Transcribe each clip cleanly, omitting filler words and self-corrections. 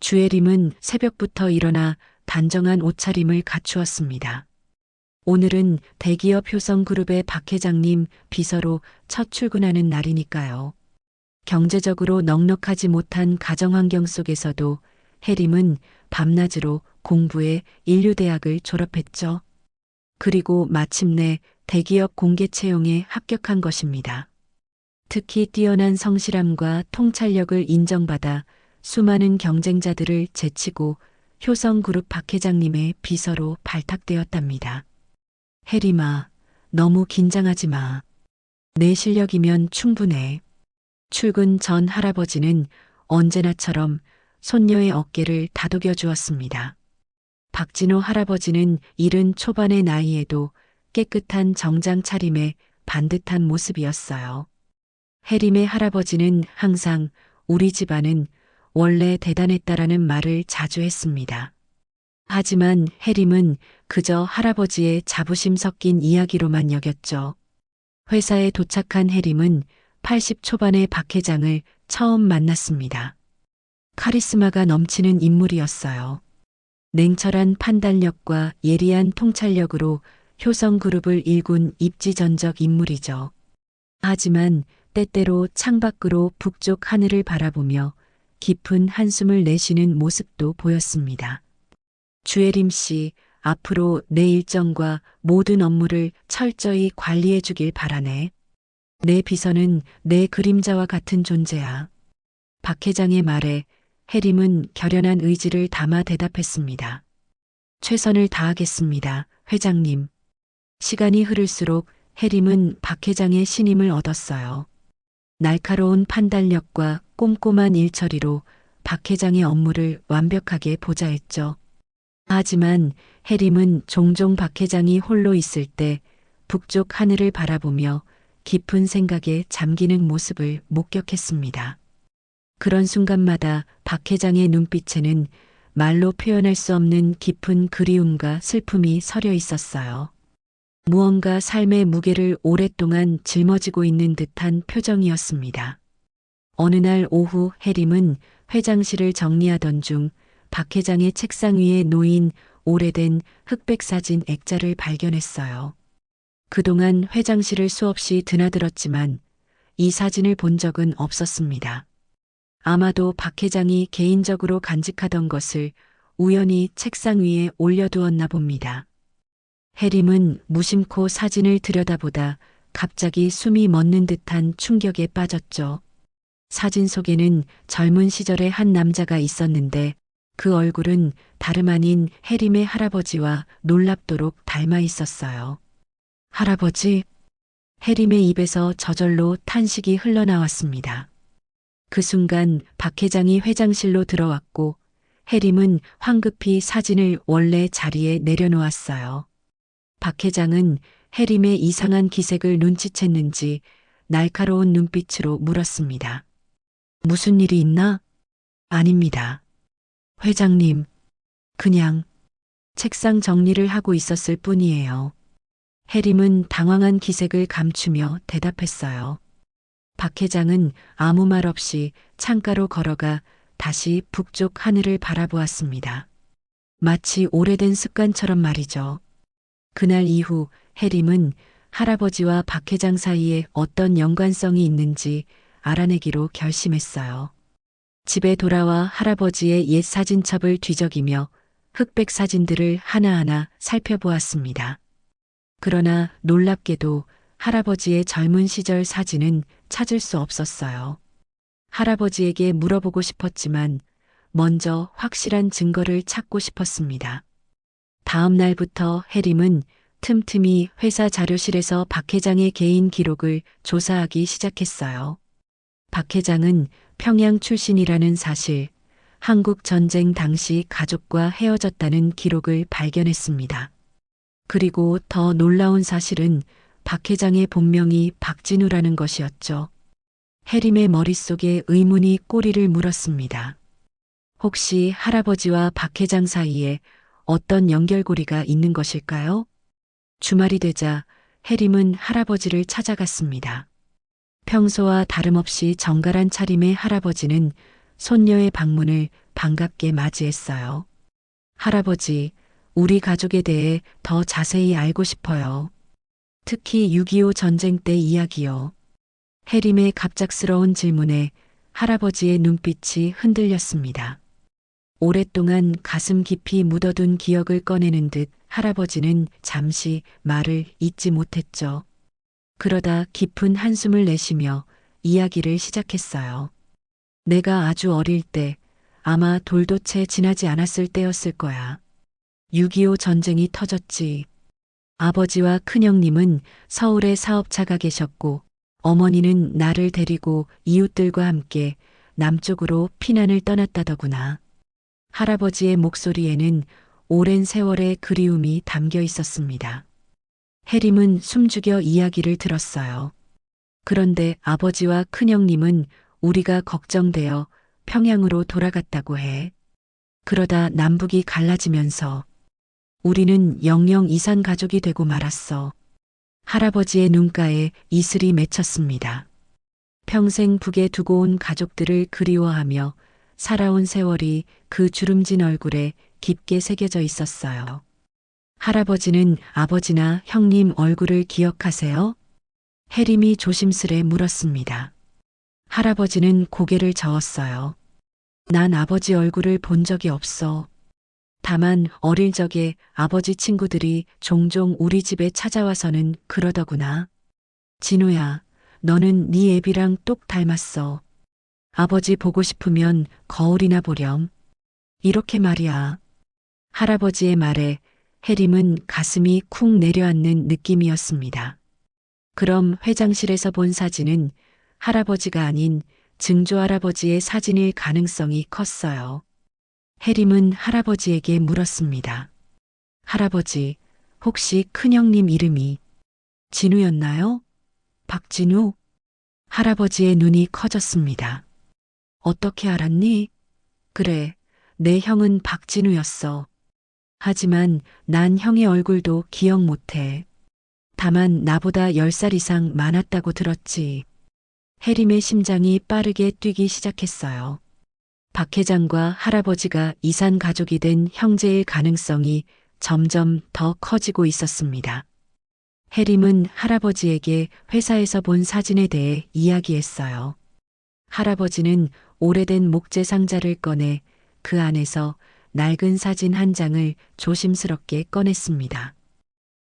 주혜림은 새벽부터 일어나 단정한 옷차림을 갖추었습니다. 오늘은 대기업 효성그룹의 박 회장님 비서로 첫 출근하는 날이니까요. 경제적으로 넉넉하지 못한 가정환경 속에서도 혜림은 밤낮으로 공부해 인류대학을 졸업했죠. 그리고 마침내 대기업 공개 채용에 합격한 것입니다. 특히 뛰어난 성실함과 통찰력을 인정받아 수많은 경쟁자들을 제치고 효성그룹 박 회장님의 비서로 발탁되었답니다. 혜림아, 너무 긴장하지 마. 내 실력이면 충분해. 출근 전 할아버지는 언제나처럼 손녀의 어깨를 다독여 주었습니다. 박진호 할아버지는 70 초반의 나이에도 깨끗한 정장 차림에 반듯한 모습이었어요. 혜림의 할아버지는 항상 우리 집안은 원래 대단했다라는 말을 자주 했습니다. 하지만 혜림은 그저 할아버지의 자부심 섞인 이야기로만 여겼죠. 회사에 도착한 혜림은 80 초반의 박 회장을 처음 만났습니다. 카리스마가 넘치는 인물이었어요. 냉철한 판단력과 예리한 통찰력으로 효성그룹을 일군 입지전적 인물이죠. 하지만 때때로 창밖으로 북쪽 하늘을 바라보며 깊은 한숨을 내쉬는 모습도 보였습니다. 주혜림 씨, 앞으로 내 일정과 모든 업무를 철저히 관리해 주길 바라네. 내 비서는 내 그림자와 같은 존재야. 박 회장의 말에 혜림은 결연한 의지를 담아 대답했습니다. 최선을 다하겠습니다, 회장님. 시간이 흐를수록 혜림은 박 회장의 신임을 얻었어요. 날카로운 판단력과 꼼꼼한 일처리로 박 회장의 업무를 완벽하게 보좌했죠. 하지만 혜림은 종종 박 회장이 홀로 있을 때 북쪽 하늘을 바라보며 깊은 생각에 잠기는 모습을 목격했습니다. 그런 순간마다 박 회장의 눈빛에는 말로 표현할 수 없는 깊은 그리움과 슬픔이 서려 있었어요. 무언가 삶의 무게를 오랫동안 짊어지고 있는 듯한 표정이었습니다. 어느 날 오후 혜림은 회장실을 정리하던 중 박 회장의 책상 위에 놓인 오래된 흑백 사진 액자를 발견했어요. 그동안 회장실을 수없이 드나들었지만 이 사진을 본 적은 없었습니다. 아마도 박 회장이 개인적으로 간직하던 것을 우연히 책상 위에 올려두었나 봅니다. 혜림은 무심코 사진을 들여다보다 갑자기 숨이 멎는 듯한 충격에 빠졌죠. 사진 속에는 젊은 시절의 한 남자가 있었는데 그 얼굴은 다름 아닌 혜림의 할아버지와 놀랍도록 닮아 있었어요. 할아버지? 혜림의 입에서 저절로 탄식이 흘러나왔습니다. 그 순간 박 회장이 회장실로 들어왔고 혜림은 황급히 사진을 원래 자리에 내려놓았어요. 박 회장은 혜림의 이상한 기색을 눈치챘는지 날카로운 눈빛으로 물었습니다. 무슨 일이 있나? 아닙니다. 회장님, 그냥 책상 정리를 하고 있었을 뿐이에요. 혜림은 당황한 기색을 감추며 대답했어요. 박 회장은 아무 말 없이 창가로 걸어가 다시 북쪽 하늘을 바라보았습니다. 마치 오래된 습관처럼 말이죠. 그날 이후 혜림은 할아버지와 박 회장 사이에 어떤 연관성이 있는지 알아내기로 결심했어요. 집에 돌아와 할아버지의 옛 사진첩을 뒤적이며 흑백 사진들을 하나하나 살펴보았습니다. 그러나 놀랍게도 할아버지의 젊은 시절 사진은 찾을 수 없었어요. 할아버지에게 물어보고 싶었지만 먼저 확실한 증거를 찾고 싶었습니다. 다음 날부터 혜림은 틈틈이 회사 자료실에서 박 회장의 개인 기록을 조사하기 시작했어요. 박 회장은 평양 출신이라는 사실, 한국 전쟁 당시 가족과 헤어졌다는 기록을 발견했습니다. 그리고 더 놀라운 사실은 박 회장의 본명이 박진우라는 것이었죠. 혜림의 머릿속에 의문이 꼬리를 물었습니다. 혹시 할아버지와 박 회장 사이에 어떤 연결고리가 있는 것일까요? 주말이 되자 혜림은 할아버지를 찾아갔습니다. 평소와 다름없이 정갈한 차림의 할아버지는 손녀의 방문을 반갑게 맞이했어요. 할아버지, 우리 가족에 대해 더 자세히 알고 싶어요. 특히 6.25 전쟁 때 이야기요. 해림의 갑작스러운 질문에 할아버지의 눈빛이 흔들렸습니다. 오랫동안 가슴 깊이 묻어둔 기억을 꺼내는 듯 할아버지는 잠시 말을 잇지 못했죠. 그러다 깊은 한숨을 내쉬며 이야기를 시작했어요. 내가 아주 어릴 때 아마 돌도 채 지나지 않았을 때였을 거야. 6.25 전쟁이 터졌지. 아버지와 큰형님은 서울에 사업차가 계셨고 어머니는 나를 데리고 이웃들과 함께 남쪽으로 피난을 떠났다더구나. 할아버지의 목소리에는 오랜 세월의 그리움이 담겨 있었습니다. 해림은 숨죽여 이야기를 들었어요. 그런데 아버지와 큰형님은 우리가 걱정되어 평양으로 돌아갔다고 해. 그러다 남북이 갈라지면서 우리는 영영 이산 가족이 되고 말았어. 할아버지의 눈가에 이슬이 맺혔습니다. 평생 북에 두고 온 가족들을 그리워하며 살아온 세월이 그 주름진 얼굴에 깊게 새겨져 있었어요. 할아버지는 아버지나 형님 얼굴을 기억하세요? 해림이 조심스레 물었습니다. 할아버지는 고개를 저었어요. 난 아버지 얼굴을 본 적이 없어. 다만 어릴 적에 아버지 친구들이 종종 우리 집에 찾아와서는 그러더구나. 진우야, 너는 네 애비랑 똑 닮았어. 아버지 보고 싶으면 거울이나 보렴. 이렇게 말이야. 할아버지의 말에 해림은 가슴이 쿵 내려앉는 느낌이었습니다. 그럼 회장실에서 본 사진은 할아버지가 아닌 증조할아버지의 사진일 가능성이 컸어요. 해림은 할아버지에게 물었습니다. 할아버지, 혹시 큰형님 이름이 진우였나요? 박진우? 할아버지의 눈이 커졌습니다. 어떻게 알았니? 그래, 내 형은 박진우였어. 하지만 난 형의 얼굴도 기억 못해. 다만 나보다 10살 이상 많았다고 들었지. 해림의 심장이 빠르게 뛰기 시작했어요. 박 회장과 할아버지가 이산 가족이 된 형제의 가능성이 점점 더 커지고 있었습니다. 해림은 할아버지에게 회사에서 본 사진에 대해 이야기했어요. 할아버지는 오래된 목재 상자를 꺼내 그 안에서 낡은 사진 한 장을 조심스럽게 꺼냈습니다.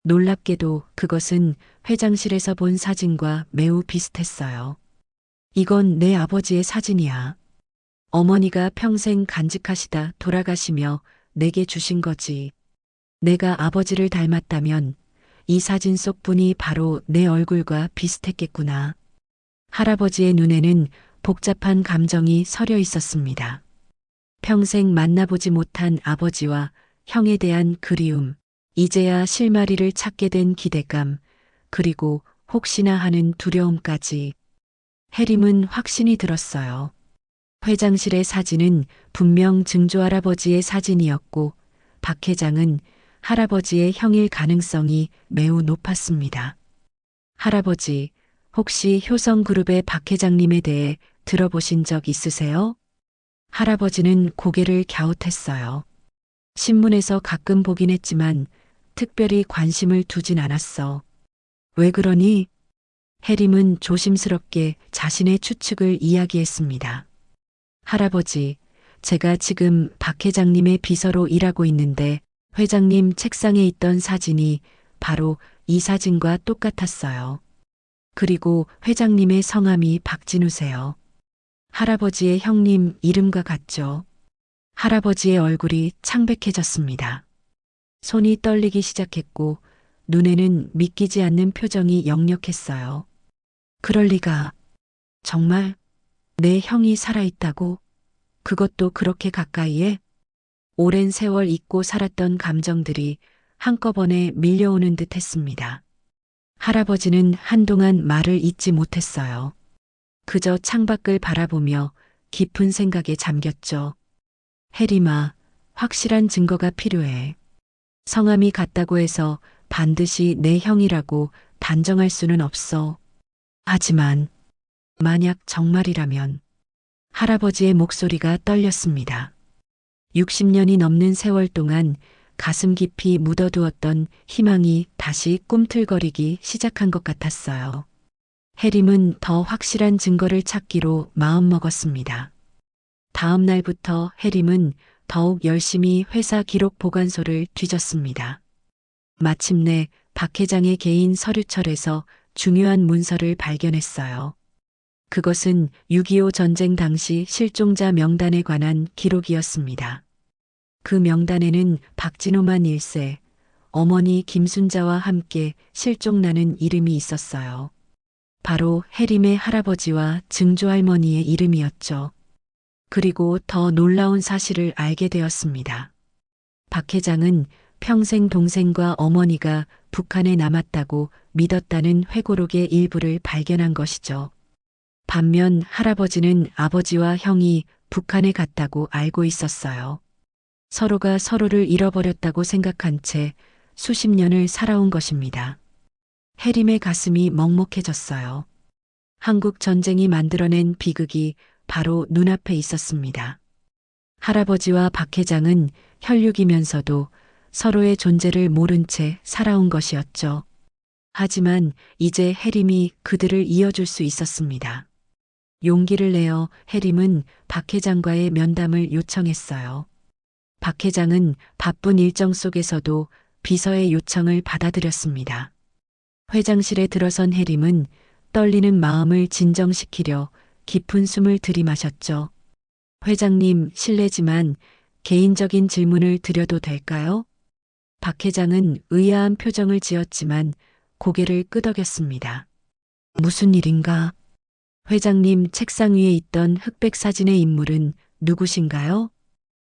놀랍게도 그것은 회장실에서 본 사진과 매우 비슷했어요. 이건 내 아버지의 사진이야. 어머니가 평생 간직하시다 돌아가시며 내게 주신 거지. 내가 아버지를 닮았다면 이 사진 속 분이 바로 내 얼굴과 비슷했겠구나. 할아버지의 눈에는 복잡한 감정이 서려 있었습니다. 평생 만나보지 못한 아버지와 형에 대한 그리움, 이제야 실마리를 찾게 된 기대감, 그리고 혹시나 하는 두려움까지. 해림은 확신이 들었어요. 회장실의 사진은 분명 증조할아버지의 사진이었고 박 회장은 할아버지의 형일 가능성이 매우 높았습니다. 할아버지, 혹시 효성그룹의 박 회장님에 대해 들어보신 적 있으세요? 할아버지는 고개를 갸웃했어요. 신문에서 가끔 보긴 했지만 특별히 관심을 두진 않았어. 왜 그러니? 해림은 조심스럽게 자신의 추측을 이야기했습니다. 할아버지, 제가 지금 박 회장님의 비서로 일하고 있는데 회장님 책상에 있던 사진이 바로 이 사진과 똑같았어요. 그리고 회장님의 성함이 박진우세요. 할아버지의 형님 이름과 같죠. 할아버지의 얼굴이 창백해졌습니다. 손이 떨리기 시작했고 눈에는 믿기지 않는 표정이 역력했어요. 그럴 리가. 정말 내 형이 살아있다고? 그것도 그렇게 가까이에? 오랜 세월 잊고 살았던 감정들이 한꺼번에 밀려오는 듯 했습니다. 할아버지는 한동안 말을 잇지 못했어요. 그저 창밖을 바라보며 깊은 생각에 잠겼죠. 해림아, 확실한 증거가 필요해. 성함이 같다고 해서 반드시 내 형이라고 단정할 수는 없어. 하지만 만약 정말이라면 할아버지의 목소리가 떨렸습니다. 60년이 넘는 세월 동안 가슴 깊이 묻어두었던 희망이 다시 꿈틀거리기 시작한 것 같았어요. 해림은 더 확실한 증거를 찾기로 마음먹었습니다. 다음 날부터 해림은 더욱 열심히 회사 기록 보관소를 뒤졌습니다. 마침내 박 회장의 개인 서류철에서 중요한 문서를 발견했어요. 그것은 6.25 전쟁 당시 실종자 명단에 관한 기록이었습니다. 그 명단에는 박진호만 1세, 어머니 김순자와 함께 실종나는 이름이 있었어요. 바로 해림의 할아버지와 증조할머니의 이름이었죠. 그리고 더 놀라운 사실을 알게 되었습니다. 박 회장은 평생 동생과 어머니가 북한에 남았다고 믿었다는 회고록의 일부를 발견한 것이죠. 반면 할아버지는 아버지와 형이 북한에 갔다고 알고 있었어요. 서로가 서로를 잃어버렸다고 생각한 채 수십 년을 살아온 것입니다. 해림의 가슴이 먹먹해졌어요. 한국 전쟁이 만들어낸 비극이 바로 눈앞에 있었습니다. 할아버지와 박 회장은 혈육이면서도 서로의 존재를 모른 채 살아온 것이었죠. 하지만 이제 해림이 그들을 이어줄 수 있었습니다. 용기를 내어 해림은 박 회장과의 면담을 요청했어요. 박 회장은 바쁜 일정 속에서도 비서의 요청을 받아들였습니다. 회장실에 들어선 해림은 떨리는 마음을 진정시키려 깊은 숨을 들이마셨죠. 회장님, 실례지만 개인적인 질문을 드려도 될까요? 박 회장은 의아한 표정을 지었지만 고개를 끄덕였습니다. 무슨 일인가? 회장님, 책상 위에 있던 흑백 사진의 인물은 누구신가요?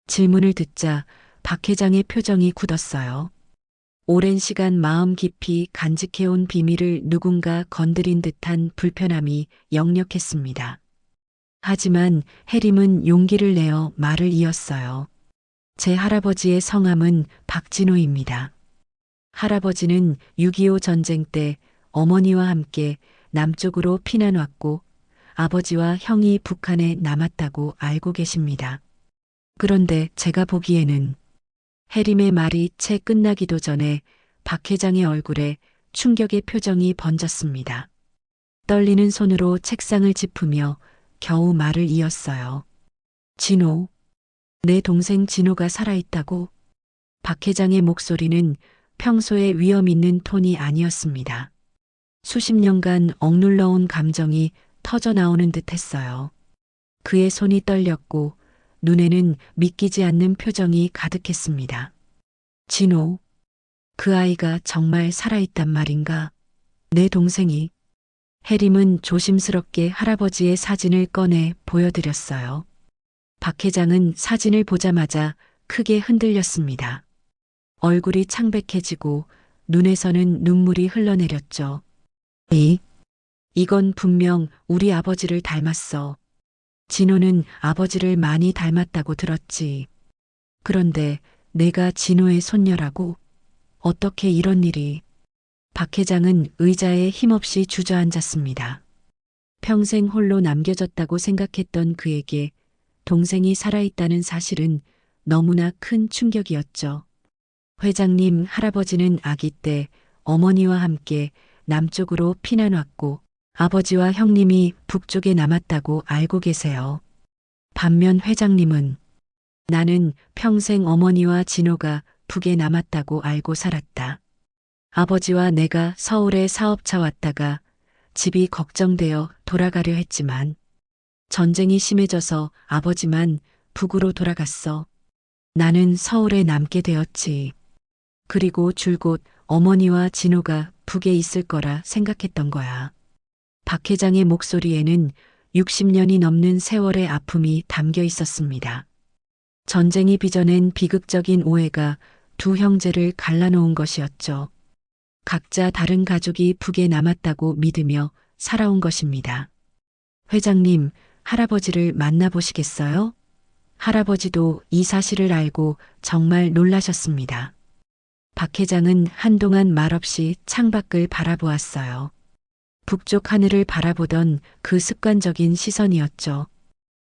질문을 듣자 박 회장의 표정이 굳었어요. 오랜 시간 마음 깊이 간직해온 비밀을 누군가 건드린 듯한 불편함이 역력했습니다. 하지만 해림은 용기를 내어 말을 이었어요. 제 할아버지의 성함은 박진호입니다. 할아버지는 6.25 전쟁 때 어머니와 함께 남쪽으로 피난 왔고 아버지와 형이 북한에 남았다고 알고 계십니다. 그런데 제가 보기에는 해림의 말이 채 끝나기도 전에 박 회장의 얼굴에 충격의 표정이 번졌습니다. 떨리는 손으로 책상을 짚으며 겨우 말을 이었어요. 진호, 내 동생 진호가 살아있다고? 박 회장의 목소리는 평소에 위험 있는 톤이 아니었습니다. 수십 년간 억눌러온 감정이 터져 나오는 듯 했어요. 그의 손이 떨렸고 눈에는 믿기지 않는 표정이 가득했습니다. 진호, 그 아이가 정말 살아있단 말인가? 내 동생이. 해림은 조심스럽게 할아버지의 사진을 꺼내 보여드렸어요. 박 회장은 사진을 보자마자 크게 흔들렸습니다. 얼굴이 창백해지고 눈에서는 눈물이 흘러내렸죠. 이건 분명 우리 아버지를 닮았어. 진호는 아버지를 많이 닮았다고 들었지. 그런데 내가 진호의 손녀라고? 어떻게 이런 일이? 박 회장은 의자에 힘없이 주저앉았습니다. 평생 홀로 남겨졌다고 생각했던 그에게 동생이 살아있다는 사실은 너무나 큰 충격이었죠. 회장님, 할아버지는 아기 때 어머니와 함께 남쪽으로 피난 왔고 아버지와 형님이 북쪽에 남았다고 알고 계세요. 반면 회장님은 나는 평생 어머니와 진호가 북에 남았다고 알고 살았다. 아버지와 내가 서울에 사업차 왔다가 집이 걱정되어 돌아가려 했지만 전쟁이 심해져서 아버지만 북으로 돌아갔어. 나는 서울에 남게 되었지. 그리고 줄곧 어머니와 진호가 북에 있을 거라 생각했던 거야. 박 회장의 목소리에는 60년이 넘는 세월의 아픔이 담겨 있었습니다. 전쟁이 빚어낸 비극적인 오해가 두 형제를 갈라놓은 것이었죠. 각자 다른 가족이 북에 남았다고 믿으며 살아온 것입니다. 회장님, 할아버지를 만나보시겠어요? 할아버지도 이 사실을 알고 정말 놀라셨습니다. 박 회장은 한동안 말없이 창밖을 바라보았어요. 북쪽 하늘을 바라보던 그 습관적인 시선이었죠.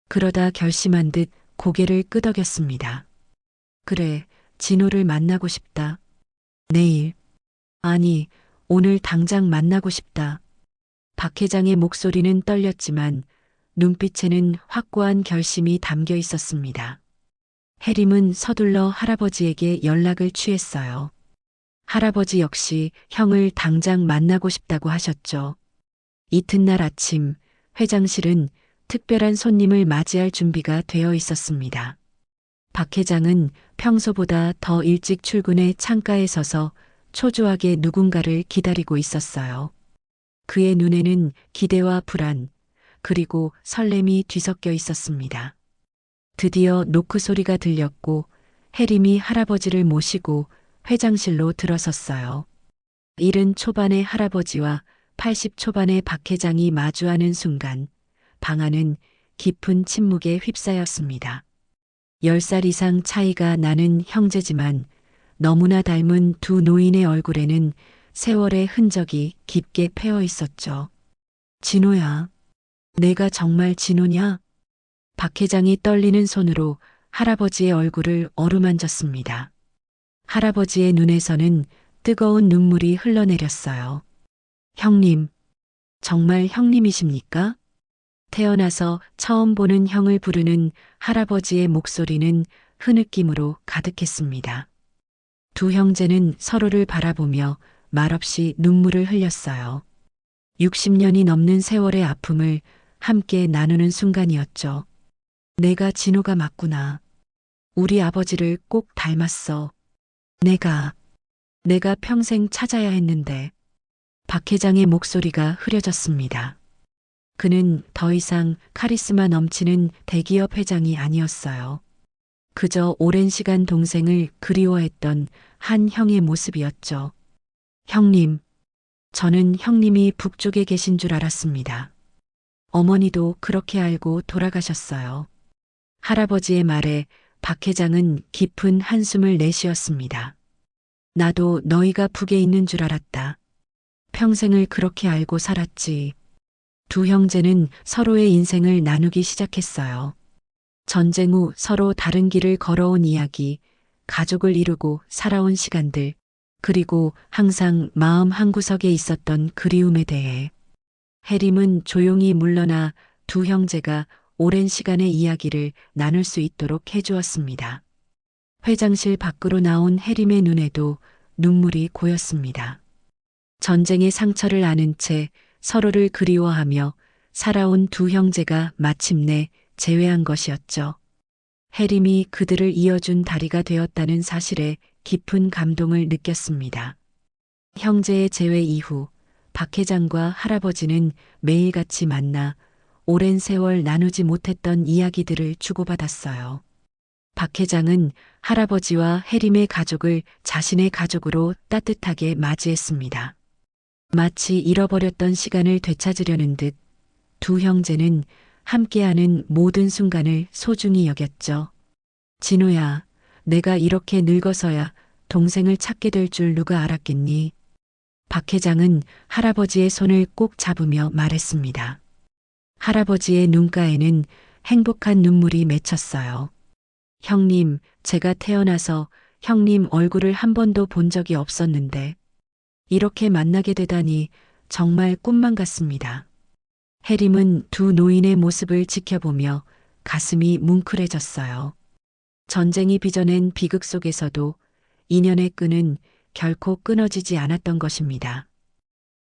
그러다 결심한 듯 고개를 끄덕였습니다. 그래, 진호를 만나고 싶다. 내일. 아니, 오늘 당장 만나고 싶다. 박 회장의 목소리는 떨렸지만 눈빛에는 확고한 결심이 담겨 있었습니다. 해림은 서둘러 할아버지에게 연락을 취했어요. 할아버지 역시 형을 당장 만나고 싶다고 하셨죠. 이튿날 아침, 회장실은 특별한 손님을 맞이할 준비가 되어 있었습니다. 박 회장은 평소보다 더 일찍 출근해 창가에 서서 초조하게 누군가를 기다리고 있었어요. 그의 눈에는 기대와 불안, 그리고 설렘이 뒤섞여 있었습니다. 드디어 노크 소리가 들렸고 해림이 할아버지를 모시고 회장실로 들어섰어요. 70 초반의 할아버지와 80 초반의 박 회장이 마주하는 순간 방 안은 깊은 침묵에 휩싸였습니다. 10살 이상 차이가 나는 형제지만 너무나 닮은 두 노인의 얼굴에는 세월의 흔적이 깊게 패어 있었죠. 진호야, 내가 정말 진호냐? 박 회장이 떨리는 손으로 할아버지의 얼굴을 어루만졌습니다. 할아버지의 눈에서는 뜨거운 눈물이 흘러내렸어요. 형님, 정말 형님이십니까? 태어나서 처음 보는 형을 부르는 할아버지의 목소리는 흐느낌으로 가득했습니다. 두 형제는 서로를 바라보며 말없이 눈물을 흘렸어요. 60년이 넘는 세월의 아픔을 함께 나누는 순간이었죠. 내가 진호가 맞구나. 우리 아버지를 꼭 닮았어. 내가 평생 찾아야 했는데. 박 회장의 목소리가 흐려졌습니다. 그는 더 이상 카리스마 넘치는 대기업 회장이 아니었어요. 그저 오랜 시간 동생을 그리워했던 한 형의 모습이었죠. 형님, 저는 형님이 북쪽에 계신 줄 알았습니다. 어머니도 그렇게 알고 돌아가셨어요. 할아버지의 말에 박 회장은 깊은 한숨을 내쉬었습니다. 나도 너희가 북에 있는 줄 알았다. 평생을 그렇게 알고 살았지. 두 형제는 서로의 인생을 나누기 시작했어요. 전쟁 후 서로 다른 길을 걸어온 이야기, 가족을 이루고 살아온 시간들, 그리고 항상 마음 한구석에 있었던 그리움에 대해. 해림은 조용히 물러나 두 형제가 오랜 시간의 이야기를 나눌 수 있도록 해주었습니다. 회장실 밖으로 나온 해림의 눈에도 눈물이 고였습니다. 전쟁의 상처를 아는 채 서로를 그리워하며 살아온 두 형제가 마침내 재회한 것이었죠. 해림이 그들을 이어준 다리가 되었다는 사실에 깊은 감동을 느꼈습니다. 형제의 재회 이후 박 회장과 할아버지는 매일같이 만나 오랜 세월 나누지 못했던 이야기들을 주고받았어요. 박 회장은 할아버지와 해림의 가족을 자신의 가족으로 따뜻하게 맞이했습니다. 마치 잃어버렸던 시간을 되찾으려는 듯 두 형제는 함께하는 모든 순간을 소중히 여겼죠. 진호야, 내가 이렇게 늙어서야 동생을 찾게 될 줄 누가 알았겠니? 박 회장은 할아버지의 손을 꼭 잡으며 말했습니다. 할아버지의 눈가에는 행복한 눈물이 맺혔어요. 형님, 제가 태어나서 형님 얼굴을 한 번도 본 적이 없었는데 이렇게 만나게 되다니 정말 꿈만 같습니다. 해림은 두 노인의 모습을 지켜보며 가슴이 뭉클해졌어요. 전쟁이 빚어낸 비극 속에서도 인연의 끈은 결코 끊어지지 않았던 것입니다.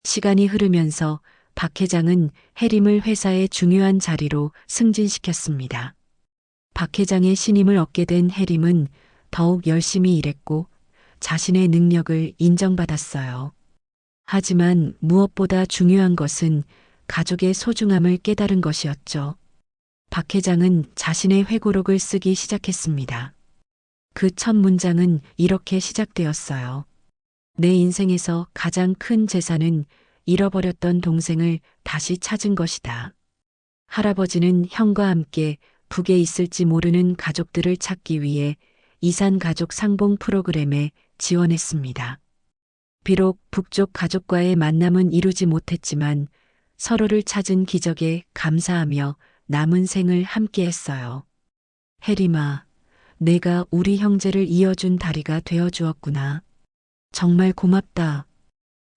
시간이 흐르면서 박 회장은 해림을 회사의 중요한 자리로 승진시켰습니다. 박 회장의 신임을 얻게 된 해림은 더욱 열심히 일했고 자신의 능력을 인정받았어요. 하지만 무엇보다 중요한 것은 가족의 소중함을 깨달은 것이었죠. 박 회장은 자신의 회고록을 쓰기 시작했습니다. 그 첫 문장은 이렇게 시작되었어요. 내 인생에서 가장 큰 재산은 잃어버렸던 동생을 다시 찾은 것이다. 할아버지는 형과 함께 북에 있을지 모르는 가족들을 찾기 위해 이산 가족 상봉 프로그램에 지원했습니다. 비록 북쪽 가족과의 만남은 이루지 못했지만 서로를 찾은 기적에 감사하며 남은 생을 함께했어요. 해림아, 내가 우리 형제를 이어준 다리가 되어 주었구나. 정말 고맙다.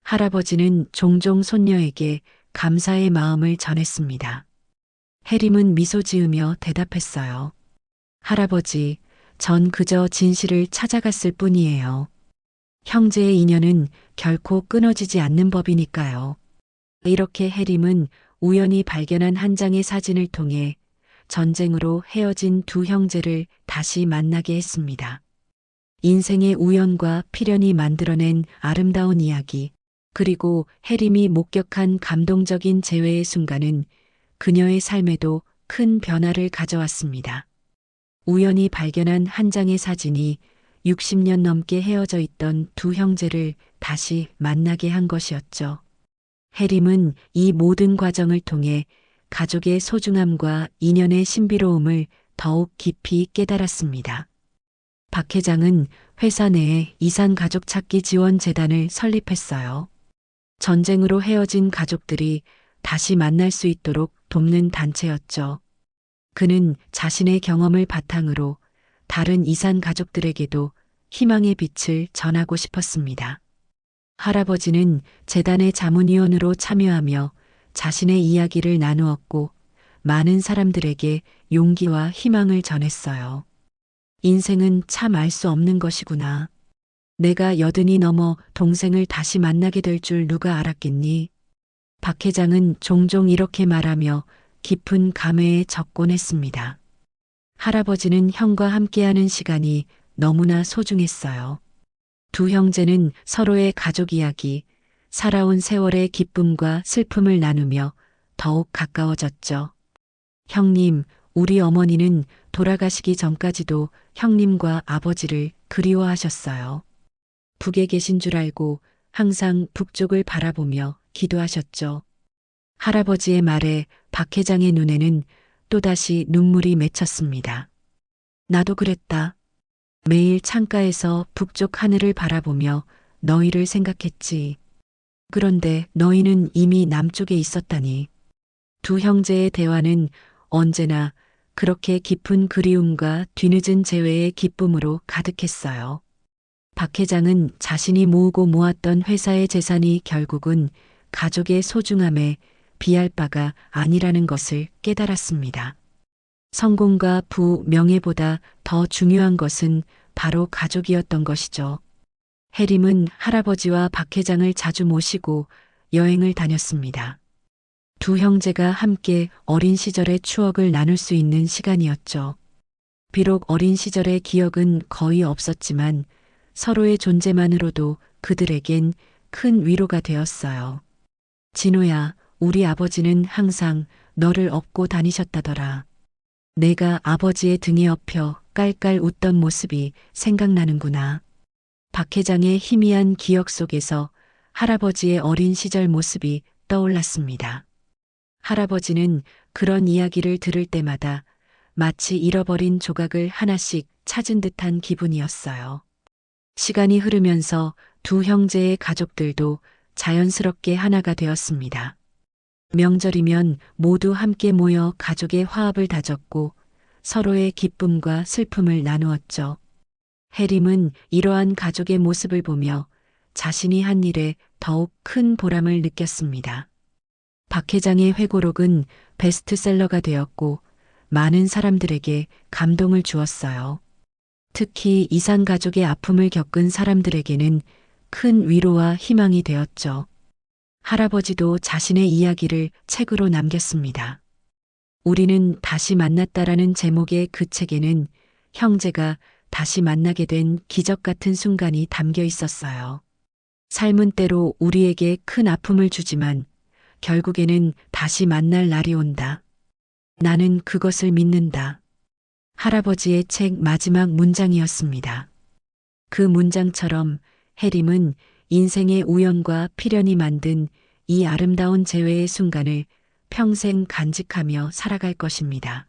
할아버지는 종종 손녀에게 감사의 마음을 전했습니다. 해림은 미소 지으며 대답했어요. 할아버지, 전 그저 진실을 찾아갔을 뿐이에요. 형제의 인연은 결코 끊어지지 않는 법이니까요. 이렇게 해림은 우연히 발견한 한 장의 사진을 통해 전쟁으로 헤어진 두 형제를 다시 만나게 했습니다. 인생의 우연과 필연이 만들어낸 아름다운 이야기, 그리고 해림이 목격한 감동적인 재회의 순간은 그녀의 삶에도 큰 변화를 가져왔습니다. 우연히 발견한 한 장의 사진이 60년 넘게 헤어져 있던 두 형제를 다시 만나게 한 것이었죠. 해림은 이 모든 과정을 통해 가족의 소중함과 인연의 신비로움을 더욱 깊이 깨달았습니다. 박 회장은 회사 내에 이산 가족 찾기 지원 재단을 설립했어요. 전쟁으로 헤어진 가족들이 다시 만날 수 있도록 돕는 단체였죠. 그는 자신의 경험을 바탕으로 다른 이산 가족들에게도 희망의 빛을 전하고 싶었습니다. 할아버지는 재단의 자문위원으로 참여하며 자신의 이야기를 나누었고 많은 사람들에게 용기와 희망을 전했어요. 인생은 참 알 수 없는 것이구나. 내가 80이 넘어 동생을 다시 만나게 될 줄 누가 알았겠니? 박 회장은 종종 이렇게 말하며 깊은 감회에 젖곤 했습니다. 할아버지는 형과 함께하는 시간이 너무나 소중했어요. 두 형제는 서로의 가족 이야기, 살아온 세월의 기쁨과 슬픔을 나누며 더욱 가까워졌죠. 형님, 우리 어머니는 돌아가시기 전까지도 형님과 아버지를 그리워하셨어요. 북에 계신 줄 알고 항상 북쪽을 바라보며 기도하셨죠. 할아버지의 말에 박 회장의 눈에는 또다시 눈물이 맺혔습니다. 나도 그랬다. 매일 창가에서 북쪽 하늘을 바라보며 너희를 생각했지. 그런데 너희는 이미 남쪽에 있었다니. 두 형제의 대화는 언제나 그렇게 깊은 그리움과 뒤늦은 재회의 기쁨으로 가득했어요. 박 회장은 자신이 모으고 모았던 회사의 재산이 결국은 가족의 소중함에 비할 바가 아니라는 것을 깨달았습니다. 성공과 부, 명예보다 더 중요한 것은 바로 가족이었던 것이죠. 해림은 할아버지와 박 회장을 자주 모시고 여행을 다녔습니다. 두 형제가 함께 어린 시절의 추억을 나눌 수 있는 시간이었죠. 비록 어린 시절의 기억은 거의 없었지만 서로의 존재만으로도 그들에겐 큰 위로가 되었어요. 진호야, 우리 아버지는 항상 너를 업고 다니셨다더라. 내가 아버지의 등에 엎여 깔깔 웃던 모습이 생각나는구나. 박 회장의 희미한 기억 속에서 할아버지의 어린 시절 모습이 떠올랐습니다. 할아버지는 그런 이야기를 들을 때마다 마치 잃어버린 조각을 하나씩 찾은 듯한 기분이었어요. 시간이 흐르면서 두 형제의 가족들도 자연스럽게 하나가 되었습니다. 명절이면 모두 함께 모여 가족의 화합을 다졌고 서로의 기쁨과 슬픔을 나누었죠. 해림은 이러한 가족의 모습을 보며 자신이 한 일에 더욱 큰 보람을 느꼈습니다. 박 회장의 회고록은 베스트셀러가 되었고 많은 사람들에게 감동을 주었어요. 특히 이산 가족의 아픔을 겪은 사람들에게는 큰 위로와 희망이 되었죠. 할아버지도 자신의 이야기를 책으로 남겼습니다. 우리는 다시 만났다라는 제목의 그 책에는 형제가 다시 만나게 된 기적 같은 순간이 담겨 있었어요. 삶은 때로 우리에게 큰 아픔을 주지만 결국에는 다시 만날 날이 온다. 나는 그것을 믿는다. 할아버지의 책 마지막 문장이었습니다. 그 문장처럼 해림은 인생의 우연과 필연이 만든 이 아름다운 재회의 순간을 평생 간직하며 살아갈 것입니다.